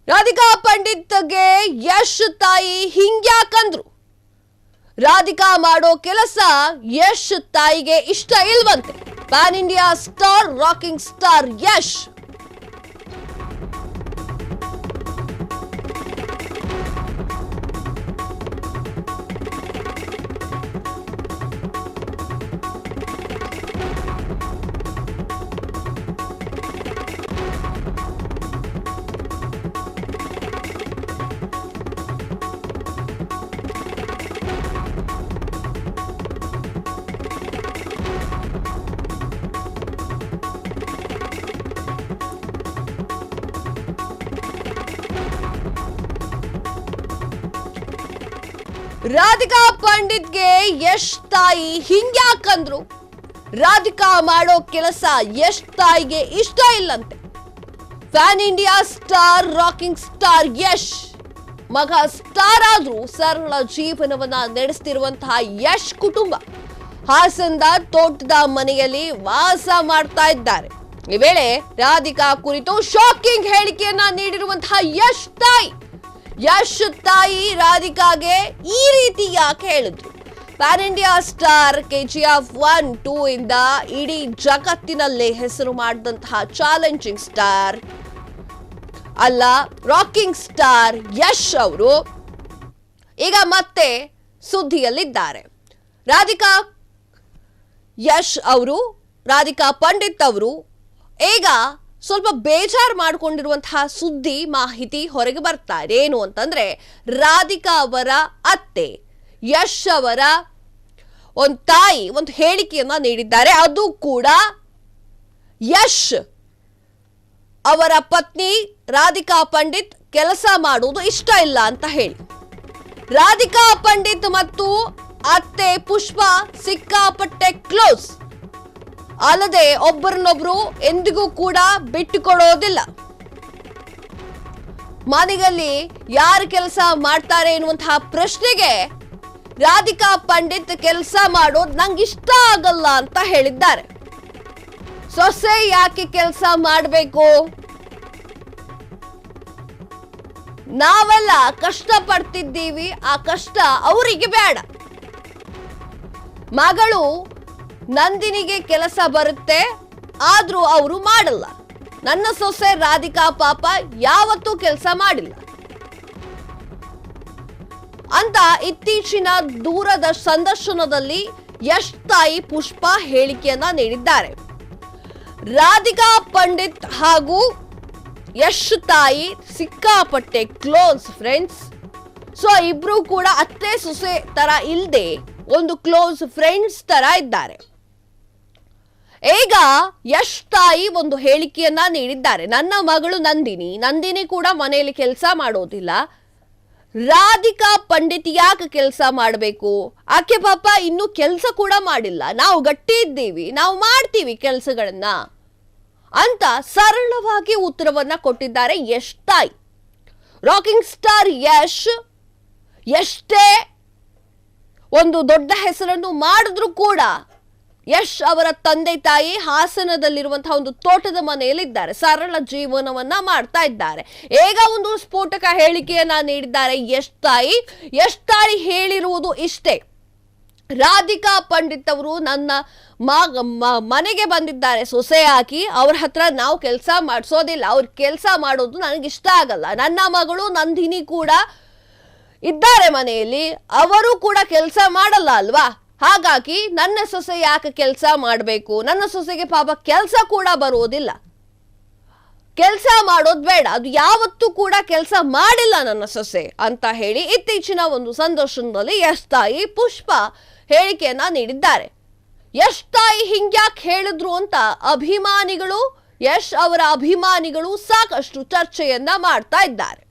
ರಾಧಿಕಾ ಪಂಡಿತ್ಗೆ ಯಶ್ ತಾಯಿ ಹಿಂಗ್ಯಾಕಂದ್ರು? ರಾಧಿಕಾ ಮಾಡೋ ಕೆಲಸ ಯಶ್ ತಾಯಿಗೆ ಇಷ್ಟ ಇಲ್ವಂತೆ. Pan India star, rocking star Yash Radhika ಪಂಡಿತ್ಗೆ ಯಶ್ ತಾಯಿ ಹಿಂಗ್ಯಾಕಂದ್ರು? ರಾಧಿಕಾ ಮಾಡೋ ಕೆಲಸ ಯಶ್ ತಾಯಿಗೆ ಇಷ್ಟ ಇಲ್ಲಂತೆ. Pan India star, rocking star Yash ಮಗ ಸ್ಟಾರ್ ಆದ್ರೂ ಸರಳ ಜೀವನವನ್ನ ನಡೆಸ್ತಿರುವಂತಹ ಯಶ್ ಕುಟುಂಬ ಹಾಸನದ ತೋಟದ ಮನೆಯಲ್ಲಿ ವಾಸ ಮಾಡ್ತಾ ಇದ್ದಾರೆ. ಈ ವೇಳೆ ರಾಧಿಕಾ ಕುರಿತು ಶಾಕಿಂಗ್ ಹೇಳಿಕೆಯನ್ನ ನೀಡಿರುವಂತಹ ಯಶ್ ತಾಯಿ ರಾಧಿಕಾಗೆ ಈ ರೀತಿ ಯಾಕೆ ಹೇಳಿದ್ರು? ಪ್ಯಾನ್ ಇಂಡಿಯಾ ಸ್ಟಾರ್, KGF 1, 2 ಇಂದ ಇಡೀ ಜಗತ್ತಿನಲ್ಲೇ ಹೆಸರು ಮಾಡಿದಂತಹ ಚಾಲೆಂಜಿಂಗ್ ಸ್ಟಾರ್ ಅಲ್ಲ, ರಾಕಿಂಗ್ ಸ್ಟಾರ್ ಯಶ್ ಅವರು ಈಗ ಮತ್ತೆ ಸುದ್ದಿಯಲ್ಲಿದ್ದಾರೆ. ರಾಧಿಕಾ ಪಂಡಿತ್ ಅವರು ಈಗ ಸ್ವಲ್ಪ ಬೇಜಾರು ಮಾಡಿಕೊಂಡಿರುವಂತಹ ಸುದ್ದಿ ಮಾಹಿತಿ ಹೊರಗೆ ಬರ್ತಾ ಇದೆ. ಏನು ಅಂತಂದ್ರೆ, ರಾಧಿಕಾ ಅವರ ಅತ್ತೆ ಯಶ್ ಅವರ ಒಂದು ತಾಯಿ ಒಂದು ಹೇಳಿಕೆಯನ್ನ ನೀಡಿದ್ದಾರೆ. ಅದು ಕೂಡ ಯಶ್ ಅವರ ಪತ್ನಿ ರಾಧಿಕಾ ಪಂಡಿತ್ ಕೆಲಸ ಮಾಡುವುದು ಇಷ್ಟ ಇಲ್ಲ ಅಂತ ಹೇಳಿ. ರಾಧಿಕಾ ಪಂಡಿತ್ ಮತ್ತು ಅತ್ತೆ ಪುಷ್ಪ ಸಿಕ್ಕಾಪಟ್ಟೆ ಕ್ಲೋಸ್, ಅಲ್ಲದೆ ಒಬ್ಬರನ್ನೊಬ್ರು ಎಂದಿಗೂ ಕೂಡ ಬಿಟ್ಟುಕೊಡೋದಿಲ್ಲ. ಮನೆಯಲ್ಲಿ ಯಾರು ಕೆಲಸ ಮಾಡ್ತಾರೆ ಎನ್ನುವಂತಹ ಪ್ರಶ್ನೆಗೆ ರಾಧಿಕಾ ಪಂಡಿತ್ ಕೆಲಸ ಮಾಡೋದು ನಂಗೆ ಇಷ್ಟ ಆಗಲ್ಲ ಅಂತ ಹೇಳಿದ್ದಾರೆ. ಸೊಸೆ ಯಾಕೆ ಕೆಲಸ ಮಾಡಬೇಕು? ನಾವೆಲ್ಲ ಕಷ್ಟ ಪಡ್ತಿದ್ದೀವಿ, ಆ ಕಷ್ಟ ಅವರಿಗೆ ಬೇಡ. ಮಗಳು ನಂದಿನಿಗೆ ಕೆಲಸ ಬರುತ್ತೆ, ಆದ್ರೂ ಅವರು ಮಾಡಲ್ಲ. ನನ್ನ ಸೊಸೆ ರಾಧಿಕಾ ಪಾಪ ಯಾವತ್ತೂ ಕೆಲಸ ಮಾಡಿಲ್ಲ ಅಂತ ಇತ್ತೀಚಿನ ದೂರದ ಸಂದರ್ಶನದಲ್ಲಿ ಯಶ್ ತಾಯಿ ಪುಷ್ಪ ಹೇಳಿಕೆಯನ್ನ ನೀಡಿದ್ದಾರೆ. ರಾಧಿಕಾ ಪಂಡಿತ್ ಹಾಗೂ ಯಶ್ ತಾಯಿ ಸಿಕ್ಕಾಪಟ್ಟೆ ಕ್ಲೋಸ್ ಫ್ರೆಂಡ್ಸ್. ಸೊ ಇಬ್ರು ಕೂಡ ಅತ್ತೆ ಸೊಸೆ ತರ ಇಲ್ಲದೆ ಒಂದು ಕ್ಲೋಸ್ ಫ್ರೆಂಡ್ಸ್ ತರ ಇದ್ದಾರೆ. ಈಗ ಯಶ್ ತಾಯಿ ಒಂದು ಹೇಳಿಕೆಯನ್ನ ನೀಡಿದ್ದಾರೆ. ನನ್ನ ಮಗಳು ನಂದಿನಿ ಕೂಡ ಮನೆಯಲ್ಲಿ ಕೆಲಸ ಮಾಡೋದಿಲ್ಲ, ರಾಧಿಕಾ ಪಂಡಿತ್ ಯಾಕೆ ಕೆಲಸ ಮಾಡಬೇಕು? ಆಕೆ ಪಾಪ ಇನ್ನೂ ಕೆಲಸ ಕೂಡ ಮಾಡಿಲ್ಲ, ನಾವು ಗಟ್ಟಿ ಇದ್ದೀವಿ, ನಾವು ಮಾಡ್ತೀವಿ ಕೆಲಸಗಳನ್ನ ಅಂತ ಸರಳವಾಗಿ ಉತ್ತರವನ್ನ ಕೊಟ್ಟಿದ್ದಾರೆ ಯಶ್ ತಾಯಿ. ರಾಕಿಂಗ್ ಸ್ಟಾರ್ ಯಶ್ ಎಷ್ಟೇ ಒಂದು ದೊಡ್ಡ ಹೆಸರನ್ನು ಮಾಡಿದ್ರು ಕೂಡ ಯಶ್ ಅವರ ತಂದೆ ತಾಯಿ ಹಾಸನದಲ್ಲಿರುವಂತಹ ಒಂದು ತೋಟದ ಮನೆಯಲ್ಲಿದ್ದಾರೆ, ಸರಳ ಜೀವನವನ್ನ ಮಾಡ್ತಾ ಇದ್ದಾರೆ. ಈಗ ಒಂದು ಸ್ಫೋಟಕ ಹೇಳಿಕೆಯನ್ನ ನೀಡಿದ್ದಾರೆ ಯಶ್ ತಾಯಿ ಹೇಳಿರುವುದು ಇಷ್ಟೇ: ರಾಧಿಕಾ ಪಂಡಿತ್ ಅವರು ನನ್ನ ಮನೆಗೆ ಬಂದಿದ್ದಾರೆ ಸೊಸೆ ಹಾಕಿ, ಅವ್ರ ಹತ್ರ ನಾವು ಕೆಲಸ ಮಾಡಿಸೋದಿಲ್ಲ, ಅವ್ರ ಕೆಲಸ ಮಾಡೋದು ನನಗಿಷ್ಟ ಆಗಲ್ಲ. ನನ್ನ ಮಗಳು ನಂದಿನಿ ಕೂಡ ಇದ್ದಾರೆ ಮನೆಯಲ್ಲಿ, ಅವರು ಕೂಡ ಕೆಲಸ ಮಾಡಲ್ಲ ಅಲ್ವಾ, ಹಾಗಾಗಿ ನನ್ನ ಸೊಸೆ ಯಾಕೆ ಕೆಲಸ ಮಾಡಬೇಕು? ನನ್ನ ಸೊಸೆಗೆ ಪಾಪ ಕೆಲಸ ಕೂಡ ಬರುವುದಿಲ್ಲ, ಕೆಲಸ ಮಾಡೋದು ಬೇಡ, ಅದು ಯಾವತ್ತೂ ಕೂಡ ಕೆಲಸ ಮಾಡಿಲ್ಲ ನನ್ನ ಸೊಸೆ ಅಂತ ಹೇಳಿ ಇತ್ತೀಚಿನ ಒಂದು ಸಂದರ್ಶನದಲ್ಲಿ ಯಶ್ ತಾಯಿ ಪುಷ್ಪ ಹೇಳಿಕೆಯನ್ನ ನೀಡಿದ್ದಾರೆ. ಯಶ್ ತಾಯಿ ಹಿಂಗ್ಯಾಕ್ ಹೇಳಿದ್ರು ಅಂತ ಯಶ್ ಅವರ ಅಭಿಮಾನಿಗಳು ಸಾಕಷ್ಟು ಚರ್ಚೆಯನ್ನ ಮಾಡ್ತಾ ಇದ್ದಾರೆ.